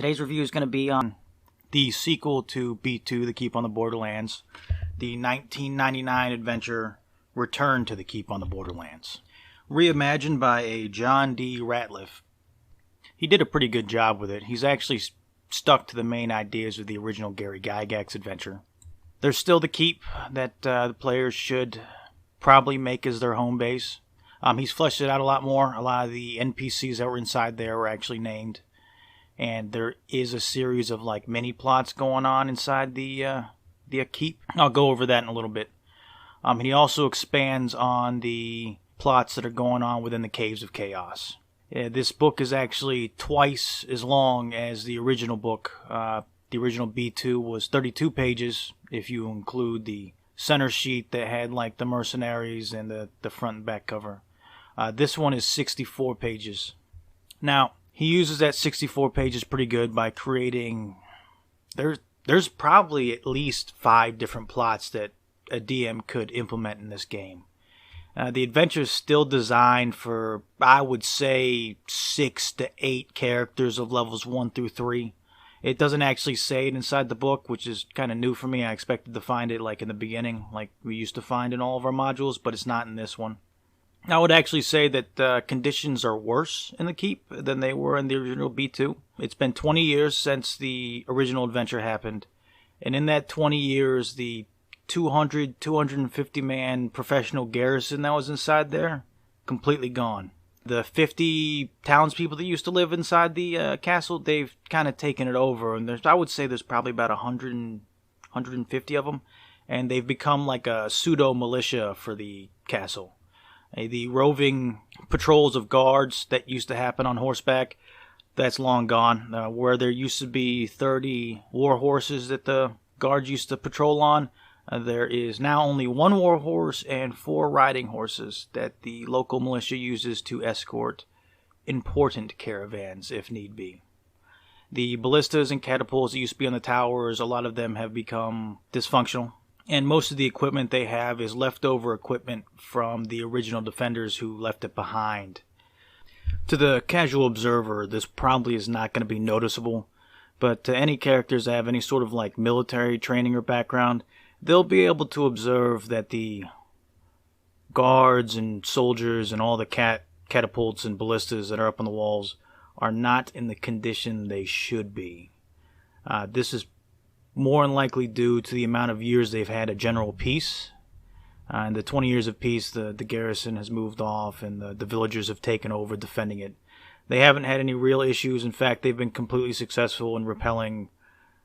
Today's review is going to be on the sequel to B2, The Keep on the Borderlands, the 1999 adventure Return to the Keep on the Borderlands. Reimagined by a John D. Ratliff. He did a pretty good job with it. He's actually stuck to the main ideas of the original Gary Gygax adventure. There's still the keep that the players should probably make as their home base. He's fleshed it out a lot more. A lot of the NPCs that were inside there were actually named. And there is a series of like mini plots going on inside the keep. I'll go over that in a little bit. And he also expands on the plots that are going on within the Caves of Chaos. This book is actually twice as long as the original book. The original B2 was 32 pages, if you include the center sheet that had like the mercenaries and the front and back cover. This one is 64 pages. Now, he uses that 64 pages pretty good by creating... There's probably at least 5 different plots that a DM could implement in this game. The adventure is still designed for, I would say, 6 to 8 characters of levels 1 through 3. It doesn't actually say it inside the book, which is kind of new for me. I expected to find it like in the beginning, like we used to find in all of our modules, but it's not in this one. I would actually say that conditions are worse in the Keep than they were in the original B2. It's been 20 years since the original adventure happened, and in that 20 years, the 250 man professional garrison that was inside there, completely gone. The 50 townspeople that used to live inside the castle, they've kind of taken it over, and I would say there's probably about 150 of them, and they've become like a pseudo-militia for the castle. The roving patrols of guards that used to happen on horseback, that's long gone. Where there used to be 30 war horses that the guards used to patrol on, there is now only 1 war horse and 4 riding horses that the local militia uses to escort important caravans if need be. The ballistas and catapults that used to be on the towers, a lot of them have become dysfunctional. And most of the equipment they have is leftover equipment from the original defenders who left it behind. To the casual observer, this probably is not going to be noticeable, but to any characters that have any sort of like military training or background, they'll be able to observe that the guards and soldiers and all the catapults and ballistas that are up on the walls are not in the condition they should be. This is more than likely due to the amount of years they've had a general peace. In the 20 years of peace, the garrison has moved off and the villagers have taken over defending it. They haven't had any real issues. In fact, they've been completely successful in repelling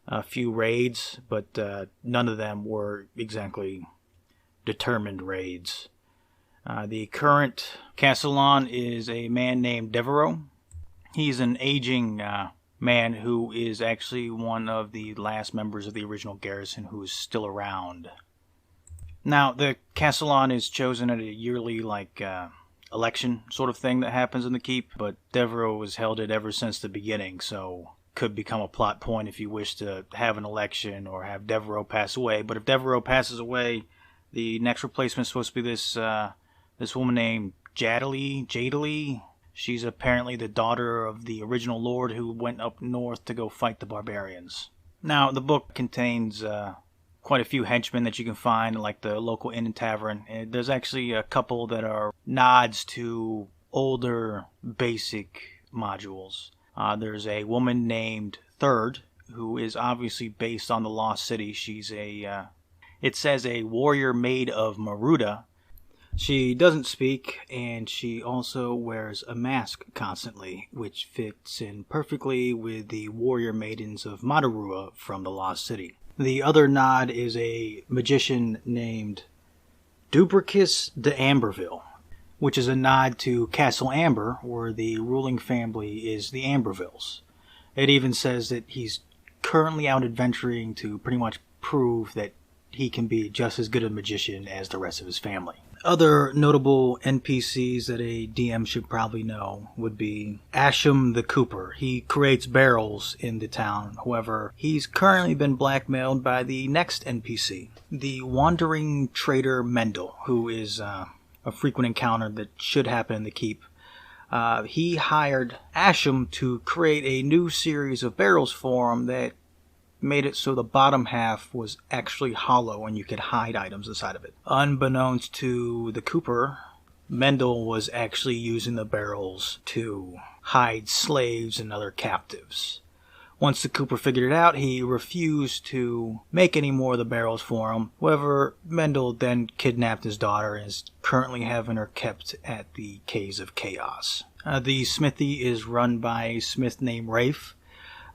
a few raids, but none of them were exactly determined raids. The current Castellan is a man named Devereaux. He's an aging man who is actually one of the last members of the original garrison who is still around. Now, the Castellan is chosen at a yearly election sort of thing that happens in the Keep, but Devereaux has held it ever since the beginning, so could become a plot point if you wish to have an election or have Devereaux pass away. But if Devereaux passes away, the next replacement is supposed to be this woman named Jadali. She's apparently the daughter of the original lord who went up north to go fight the barbarians. Now, the book contains quite a few henchmen that you can find, like the local inn and tavern. And there's actually a couple that are nods to older basic modules. There's a woman named Third, who is obviously based on the Lost City. She's it says a warrior maid of Maruda. She doesn't speak, and she also wears a mask constantly, which fits in perfectly with the warrior maidens of Madarua from the Lost City. The other nod is a magician named Dubricus de Amberville, which is a nod to Castle Amber, where the ruling family is the Ambervilles. It even says that he's currently out adventuring to pretty much prove that he can be just as good a magician as the rest of his family. Other notable NPCs that a DM should probably know would be Asham the Cooper. He creates barrels in the town. However, he's currently been blackmailed by the next NPC, the wandering trader Mendel, who is a frequent encounter that should happen in the Keep. he hired Asham to create a new series of barrels for him that made it so the bottom half was actually hollow and you could hide items inside of it. Unbeknownst to the Cooper, Mendel was actually using the barrels to hide slaves and other captives. Once the Cooper figured it out, he refused to make any more of the barrels for him. However, Mendel then kidnapped his daughter and is currently having her kept at the Caves of Chaos. The smithy is run by a smith named Rafe.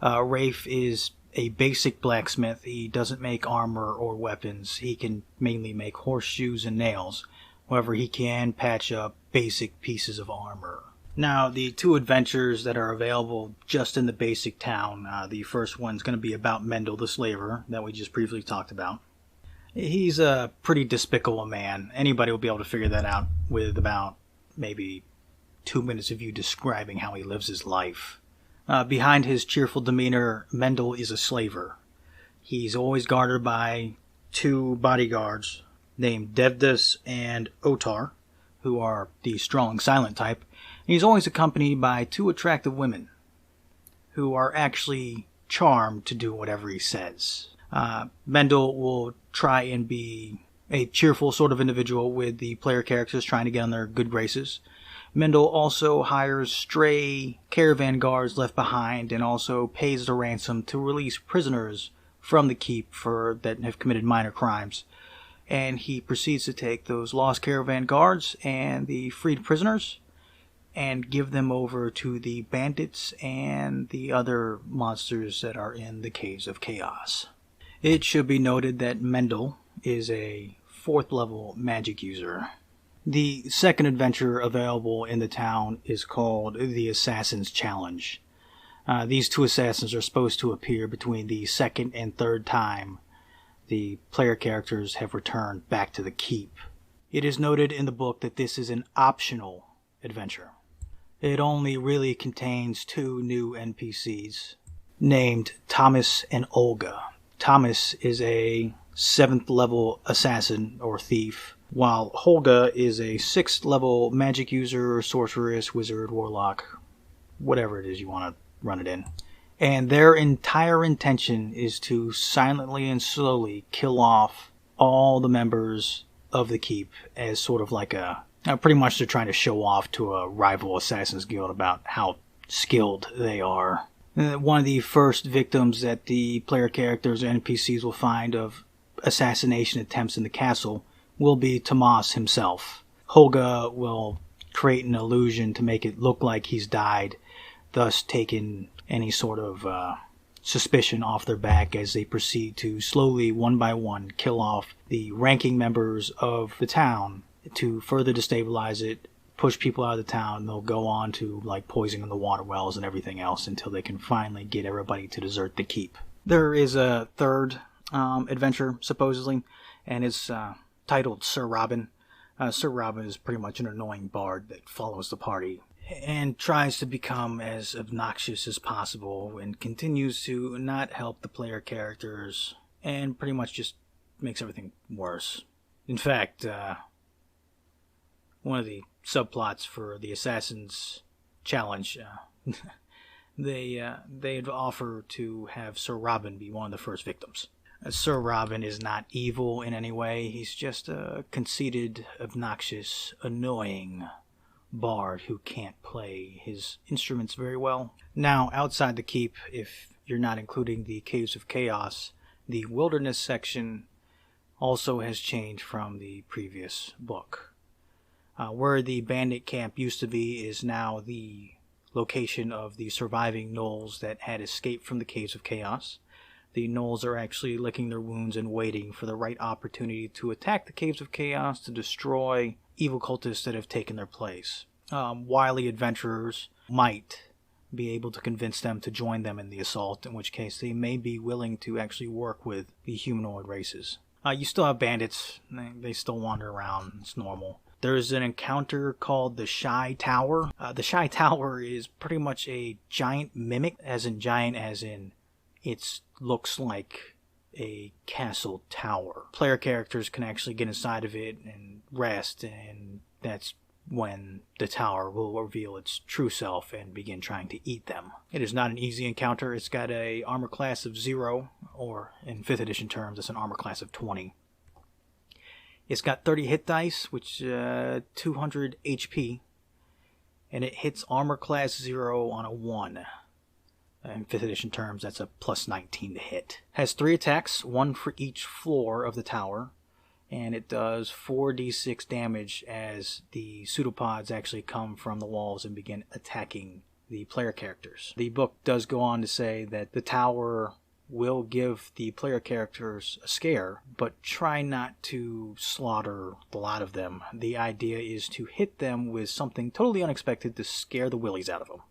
Rafe is a basic blacksmith. He doesn't make armor or weapons. He can mainly make horseshoes and nails. However, he can patch up basic pieces of armor. Now, the two adventures that are available just in the basic town, the first one's going to be about Mendel the Slaver, that we just briefly talked about. He's a pretty despicable man. Anybody will be able to figure that out with about maybe 2 minutes of you describing how he lives his life. Behind his cheerful demeanor, Mendel is a slaver. He's always guarded by two bodyguards named Devdas and Otar, who are the strong silent type. And he's always accompanied by two attractive women who are actually charmed to do whatever he says. Mendel will try and be a cheerful sort of individual with the player characters, trying to get on their good graces. Mendel also hires stray caravan guards left behind and also pays the ransom to release prisoners from the keep that have committed minor crimes. And he proceeds to take those lost caravan guards and the freed prisoners and give them over to the bandits and the other monsters that are in the Caves of Chaos. It should be noted that Mendel is a 4th level magic user. The second adventure available in the town is called the Assassin's Challenge. These two assassins are supposed to appear between the second and third time the player characters have returned back to the keep. It is noted in the book that this is an optional adventure. It only really contains 2 new NPCs named Thomas and Olga. Thomas is a 7th level assassin or thief, while Olga is a 6th level magic user, sorceress, wizard, warlock, whatever it is you want to run it in. And their entire intention is to silently and slowly kill off all the members of the keep as sort of like pretty much they're trying to show off to a rival Assassin's Guild about how skilled they are. One of the first victims that the player characters and NPCs will find of assassination attempts in the castle will be Tomas himself. Holga will create an illusion to make it look like he's died, thus taking any sort of suspicion off their back as they proceed to slowly, one by one, kill off the ranking members of the town to further destabilize it, push people out of the town. They'll go on to like poisoning the water wells and everything else until they can finally get everybody to desert the keep. There is a third adventure, supposedly, and it's titled Sir Robin. Sir Robin is pretty much an annoying bard that follows the party and tries to become as obnoxious as possible and continues to not help the player characters and pretty much just makes everything worse. In fact, one of the subplots for the Assassin's Challenge, they'd offer to have Sir Robin be one of the first victims. Sir Robin is not evil in any way. He's just a conceited, obnoxious, annoying bard who can't play his instruments very well. Now, outside the keep, if you're not including the Caves of Chaos, the wilderness section also has changed from the previous book. Where the bandit camp used to be is now the location of the surviving gnolls that had escaped from the Caves of Chaos. The gnolls are actually licking their wounds and waiting for the right opportunity to attack the Caves of Chaos to destroy evil cultists that have taken their place. Wily adventurers might be able to convince them to join them in the assault, in which case they may be willing to actually work with the humanoid races. You still have bandits. They still wander around. It's normal. There's an encounter called the Shy Tower. The Shy Tower is pretty much a giant mimic, as in it looks like a castle tower. Player characters can actually get inside of it and rest, and that's when the tower will reveal its true self and begin trying to eat them. It is not an easy encounter. It's got a armor class of 0, or in 5th edition terms, it's an armor class of 20. It's got 30 hit dice, which 200 HP, and it hits armor class 0 on a 1. In 5th edition terms, that's a plus 19 to hit. Has 3 attacks, 1 for each floor of the tower, and it does 4d6 damage as the pseudopods actually come from the walls and begin attacking the player characters. The book does go on to say that the tower will give the player characters a scare, but try not to slaughter a lot of them. The idea is to hit them with something totally unexpected to scare the willies out of them.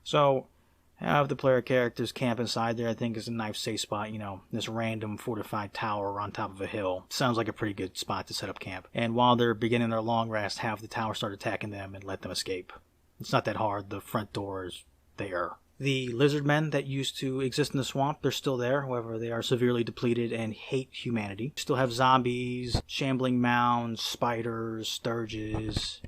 So, have the player characters camp inside there. I think is a nice safe spot, this random fortified tower on top of a hill. Sounds like a pretty good spot to set up camp. And while they're beginning their long rest, have the tower start attacking them and let them escape. It's not that hard. The front door is there. The lizard men that used to exist in the swamp, they're still there. However, they are severely depleted and hate humanity. Still have zombies, shambling mounds, spiders, sturges.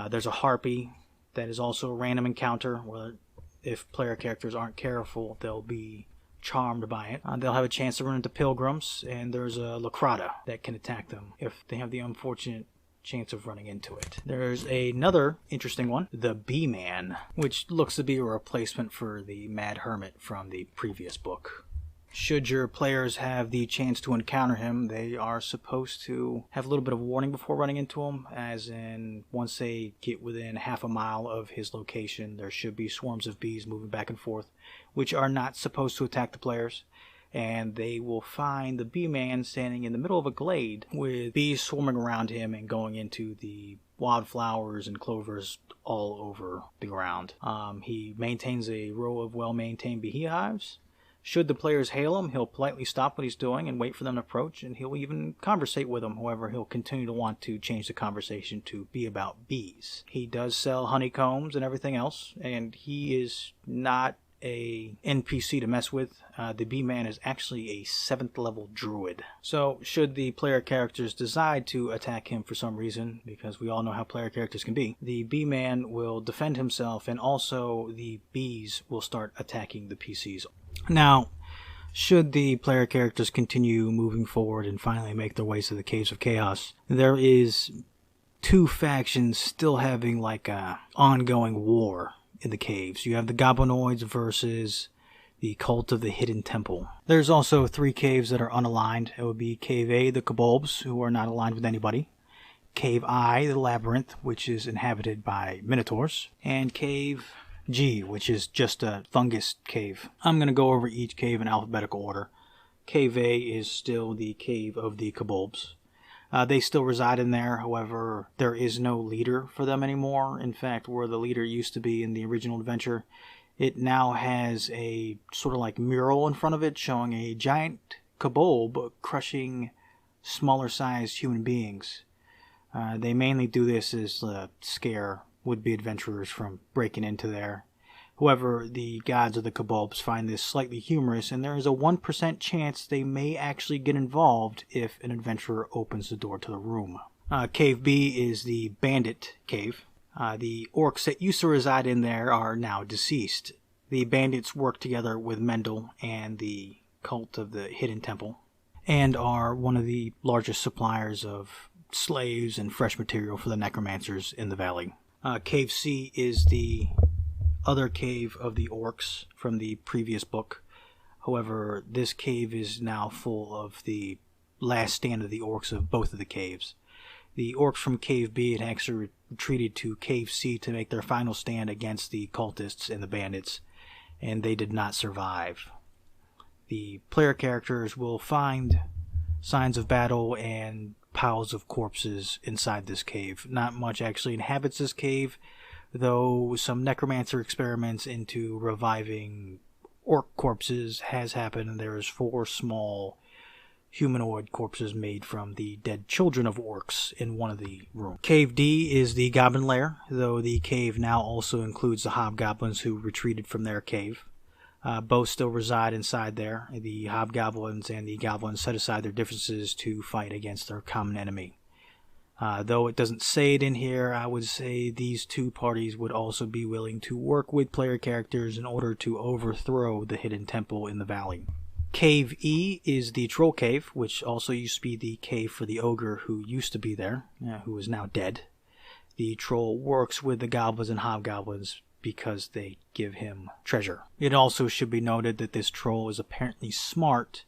There's a harpy that is also a random encounter where if player characters aren't careful, they'll be charmed by it. They'll have a chance to run into pilgrims, and there's a lacrata that can attack them if they have the unfortunate chance of running into it. There's another interesting one, the Bee-Man, which looks to be a replacement for the Mad Hermit from the previous book. Should your players have the chance to encounter him, they are supposed to have a little bit of warning before running into him, as in once they get within half a mile of his location, there should be swarms of bees moving back and forth, which are not supposed to attack the players. And they will find the Bee-Man standing in the middle of a glade with bees swarming around him and going into the wildflowers and clovers all over the ground. He maintains a row of well-maintained beehives. Should the players hail him, he'll politely stop what he's doing and wait for them to approach, and he'll even conversate with them. However, he'll continue to want to change the conversation to be about bees. He does sell honeycombs and everything else, and he is not a NPC to mess with. The Bee-Man is actually a 7th level druid. So should the player characters decide to attack him for some reason, because we all know how player characters can be, the Bee-Man will defend himself, and also the bees will start attacking the PCs. Now, should the player characters continue moving forward and finally make their way to the Caves of Chaos, there is 2 factions still having like a ongoing war in the caves. You have the Goblinoids versus the Cult of the Hidden Temple. There's also 3 caves that are unaligned. It would be Cave A, the Kobolds, who are not aligned with anybody. Cave I, the Labyrinth, which is inhabited by Minotaurs. And Cave G, which is just a fungus cave. I'm going to go over each cave in alphabetical order. Cave A is still the Cave of the Kobolds. They still reside in there, however, there is no leader for them anymore. In fact, where the leader used to be in the original adventure, it now has a sort of like mural in front of it showing a giant kobold crushing smaller sized human beings. They mainly do this as scare would-be adventurers from breaking into there. However, the gods of the kobolds find this slightly humorous, and there is a 1% chance they may actually get involved if an adventurer opens the door to the room. Cave B is the Bandit Cave. The orcs that used to reside in there are now deceased. The bandits work together with Mendel and the Cult of the Hidden Temple, and are one of the largest suppliers of slaves and fresh material for the necromancers in the valley. Cave C is the other cave of the orcs from the previous book. However, this cave is now full of the last stand of the orcs of both of the caves. The orcs from Cave B had actually retreated to Cave C to make their final stand against the cultists and the bandits, and they did not survive. The player characters will find signs of battle and piles of corpses inside this cave. Not much actually inhabits this cave, though some necromancer experiments into reviving orc corpses has happened, and there is 4 small humanoid corpses made from the dead children of orcs in one of the rooms. Cave D is the Goblin Lair, though the cave now also includes the hobgoblins who retreated from their cave. Both still reside inside there. The hobgoblins and the goblins set aside their differences to fight against their common enemy. Though it doesn't say it in here, I would say these two parties would also be willing to work with player characters in order to overthrow the hidden temple in the valley. Cave E is the troll cave, which also used to be the cave for the ogre who used to be there, who is now dead. The troll works with the goblins and hobgoblins because they give him treasure. It also should be noted that this troll is apparently smart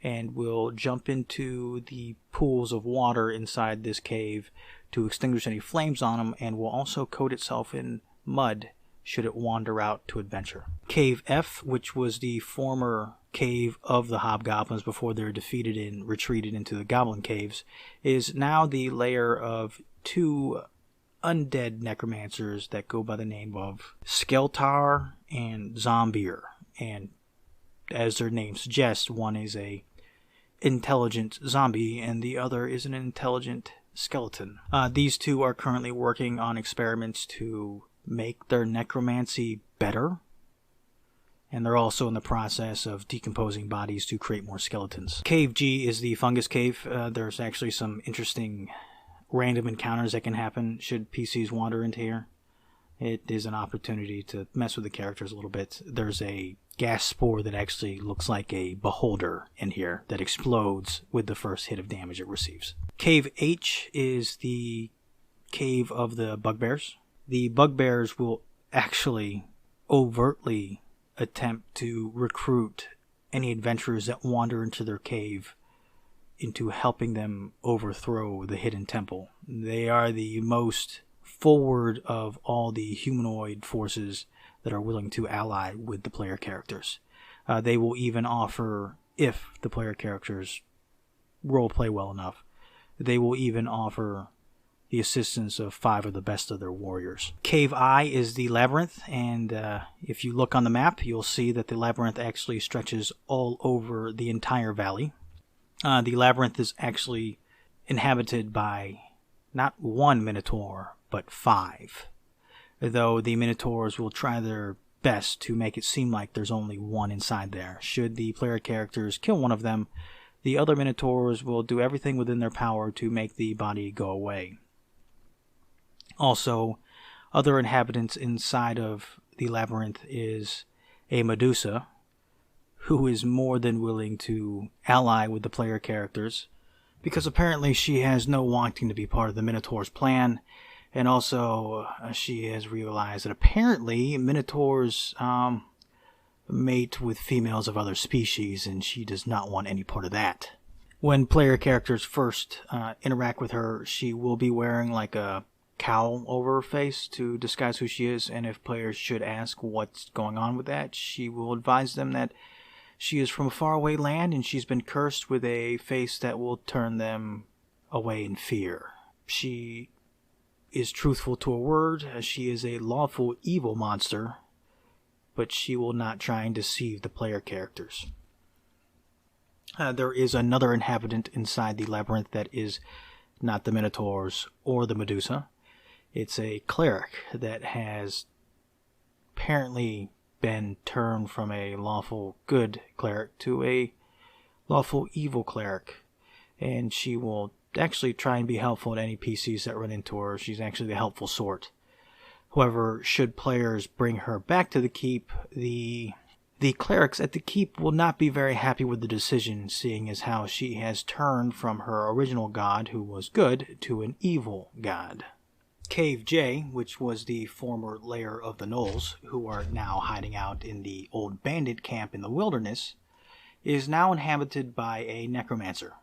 and will jump into the pools of water inside this cave to extinguish any flames on them, and will also coat itself in mud should it wander out to adventure. Cave F, which was the former cave of the hobgoblins before they were defeated and retreated into the goblin caves, is now the lair of two undead necromancers that go by the name of Skeltar and Zombier. And as their name suggests, one is a intelligent zombie and the other is an intelligent skeleton. These two are currently working on experiments to make their necromancy better, and they're also in the process of decomposing bodies to create more skeletons. Cave G is the fungus cave. There's actually some interesting random encounters that can happen should PCs wander into here. It is an opportunity to mess with the characters a little bit. There's a gas spore that actually looks like a beholder in here that explodes with the first hit of damage it receives. Cave H is the cave of the bugbears. The bugbears will actually overtly attempt to recruit any adventurers that wander into their cave into helping them overthrow the hidden temple. They are the most forward of all the humanoid forces that are willing to ally with the player characters. They will even offer, if the player characters roleplay well enough, they will even offer the assistance of 5 of the best of their warriors. Cave I is the Labyrinth, and if you look on the map, you'll see that the Labyrinth actually stretches all over the entire valley. The Labyrinth is actually inhabited by not 1 Minotaur, but 5. Though the Minotaurs will try their best to make it seem like there's only 1 inside there. Should the player characters kill one of them, the other Minotaurs will do everything within their power to make the body go away. Also, other inhabitants inside of the Labyrinth is a Medusa, who is more than willing to ally with the player characters, because apparently she has no wanting to be part of the Minotaur's plan, and also she has realized that apparently Minotaurs mate with females of other species, and she does not want any part of that. When player characters first interact with her, she will be wearing like a cowl over her face to disguise who she is, and if players should ask what's going on with that, she will advise them that she is from a faraway land and she's been cursed with a face that will turn them away in fear. She is truthful to her word, as she is a lawful evil monster, but she will not try and deceive the player characters. There is another inhabitant inside the Labyrinth that is not the Minotaurs or the Medusa. It's a cleric that has apparently been turned from a lawful good cleric to a lawful evil cleric, and she will actually try and be helpful to any PCs that run into her. She's actually the helpful sort. However, should players bring her back to the keep, the clerics at the keep will not be very happy with the decision, seeing as how she has turned from her original god, who was good, to an evil god. Cave J, which was the former lair of the Gnolls, who are now hiding out in the old bandit camp in the wilderness, is now inhabited by a necromancer.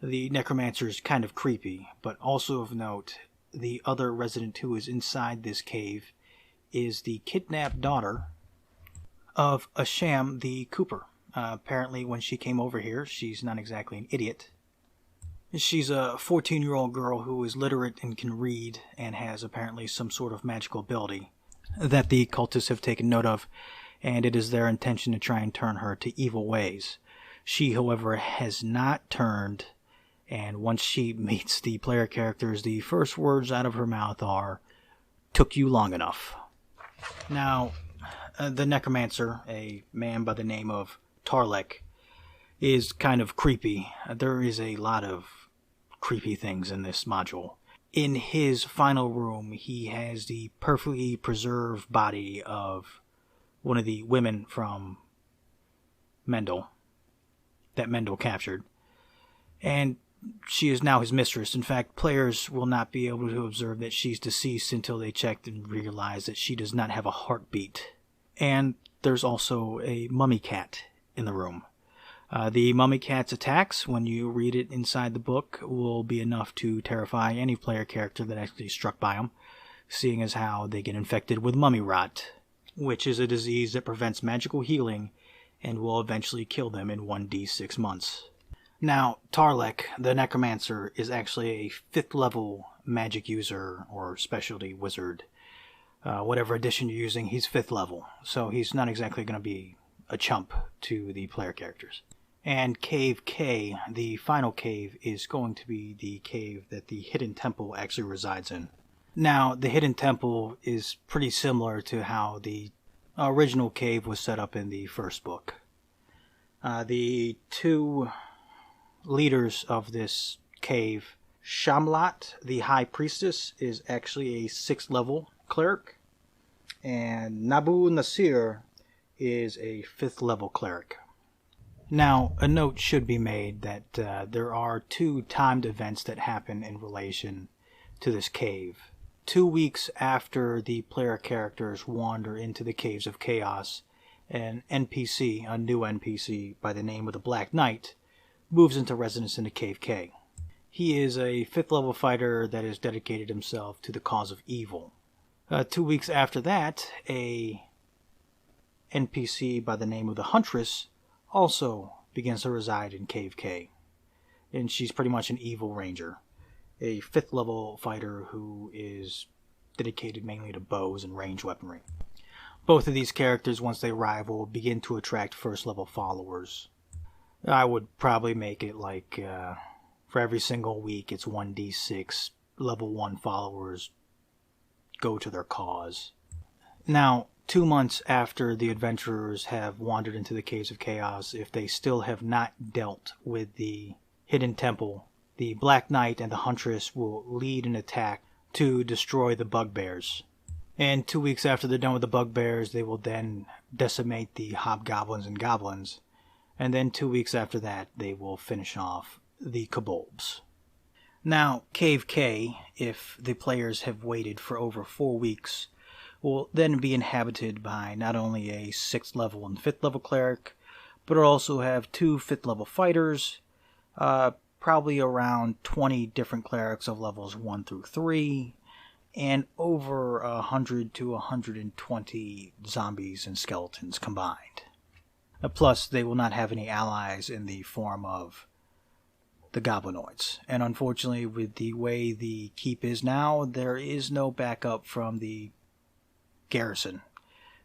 The necromancer is kind of creepy, but also of note, the other resident who is inside this cave is the kidnapped daughter of Asham the Cooper. Apparently when she came over here, she's not exactly an idiot. She's a 14-year-old girl who is literate and can read, and has apparently some sort of magical ability that the cultists have taken note of, and it is their intention to try and turn her to evil ways. She, however, has not turned, and once she meets the player characters, the first words out of her mouth are, "Took you long enough." Now, the necromancer, a man by the name of Tarlek, is kind of creepy. There is a lot of creepy things in this module. In his final room, he has the perfectly preserved body of one of the women from Mendel, that Mendel captured. And she is now his mistress. In fact, players will not be able to observe that she's deceased until they check and realize that she does not have a heartbeat. And there's also a mummy cat in the room. The mummy cat's attacks, when you read it inside the book, will be enough to terrify any player character that actually is struck by them, seeing as how they get infected with mummy rot, which is a disease that prevents magical healing and will eventually kill them in 1d6 months. Now, Tarlek, the Necromancer, is actually a 5th level magic user or specialty wizard. Whatever edition you're using, he's 5th level, so he's not exactly going to be a chump to the player characters. And Cave K, the final cave, is going to be the cave that the Hidden Temple actually resides in. Now, the Hidden Temple is pretty similar to how the original cave was set up in the first book. The two leaders of this cave, Shamlat, the High Priestess, is actually a 6th level cleric, and Nabu Nasir is a 5th level cleric. Now, a note should be made that there are 2 timed events that happen in relation to this cave. 2 weeks after the player characters wander into the Caves of Chaos, an NPC, a new NPC by the name of the Black Knight, moves into residence in the Cave K. He is a 5th level fighter that has dedicated himself to the cause of evil. 2 weeks after that, a NPC by the name of the Huntress also begins to reside in Cave K. And she's pretty much an evil ranger, a 5th level fighter who is dedicated mainly to bows and range weaponry. Both of these characters, once they arrive, will begin to attract 1st level followers. I would probably make it like, for every single week, it's 1d6 level 1 followers go to their cause. Now, 2 months after the adventurers have wandered into the Caves of Chaos, if they still have not dealt with the Hidden Temple, the Black Knight and the Huntress will lead an attack to destroy the bugbears. And 2 weeks after they're done with the bugbears, they will then decimate the hobgoblins and goblins. And then 2 weeks after that, they will finish off the kobolds. Now, Cave K, if the players have waited for over 4 weeks, will then be inhabited by not only a 6th level and 5th level cleric, but will also have 2 5th level fighters, probably around 20 different clerics of levels 1 through 3, and over 100 to 120 zombies and skeletons combined. Plus, they will not have any allies in the form of the goblinoids. And unfortunately, with the way the keep is now, there is no backup from the garrison,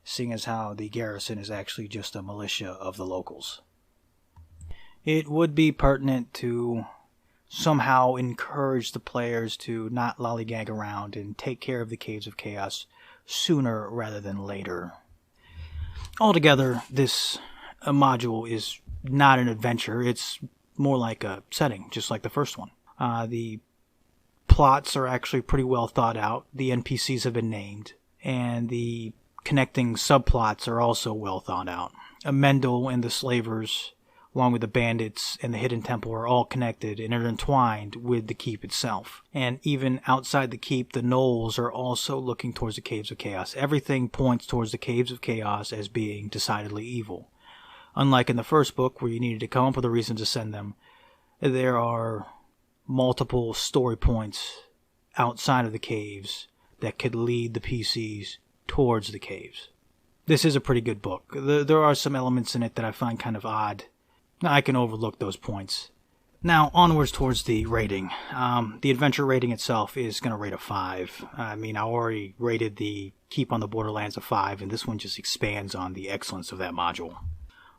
seeing as how the garrison is actually just a militia of the locals. It would be pertinent to somehow encourage the players to not lollygag around and take care of the Caves of Chaos sooner rather than later. Altogether, this module is not an adventure. It's more like a setting, just like the first one. The plots are actually pretty well thought out. The NPCs have been named, and the connecting subplots are also well thought out. Mendel and the slavers, along with the bandits and the Hidden Temple, are all connected and intertwined with the keep itself. And even outside the keep, the gnolls are also looking towards the Caves of Chaos. Everything points towards the Caves of Chaos as being decidedly evil. Unlike in the first book, where you needed to come up with a reason to send them, there are multiple story points outside of the caves that could lead the PCs towards the caves. This is a pretty good book. There are some elements in it that I find kind of odd. I can overlook those points. Now, onwards towards the rating. The adventure rating itself is going to rate a 5. I mean, I already rated the Keep on the Borderlands a 5, and this one just expands on the excellence of that module.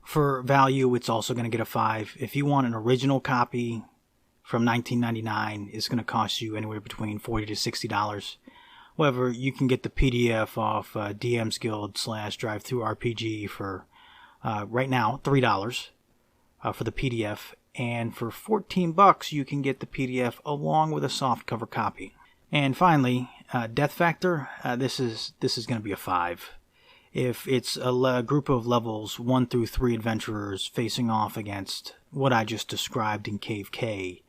For value, it's also going to get a 5. If you want an original copy from $19.99, it's going to cost you anywhere between $40 to $60. However, you can get the PDF off DM's Guild /DriveThruRPG for right now $3 for the PDF, and for $14 you can get the PDF along with a softcover copy. And finally, death factor. This is going to be a 5. If it's a group of levels 1 through 3 adventurers facing off against what I just described in Cave K,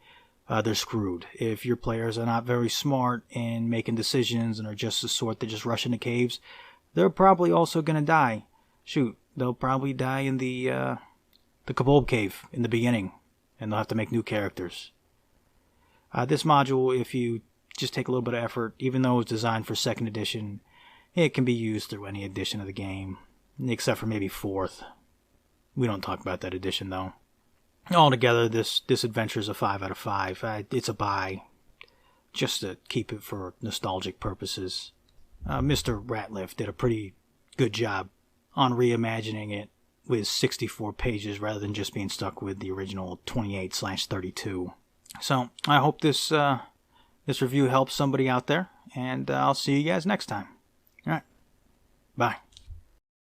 they're screwed. If your players are not very smart in making decisions and are just the sort that just rush into caves, they're probably also going to die. Shoot, they'll probably die in the Kobold Cave in the beginning, and they'll have to make new characters. This module, if you just take a little bit of effort, even though it's designed for 2nd edition, it can be used through any edition of the game, except for maybe 4th. We don't talk about that edition, though. Altogether, this adventure is a 5 out of 5. It's a buy, just to keep it for nostalgic purposes. Mr. Ratliff did a pretty good job on reimagining it with 64 pages rather than just being stuck with the original 28/32. So, I hope this review helps somebody out there, and I'll see you guys next time. All right. Bye.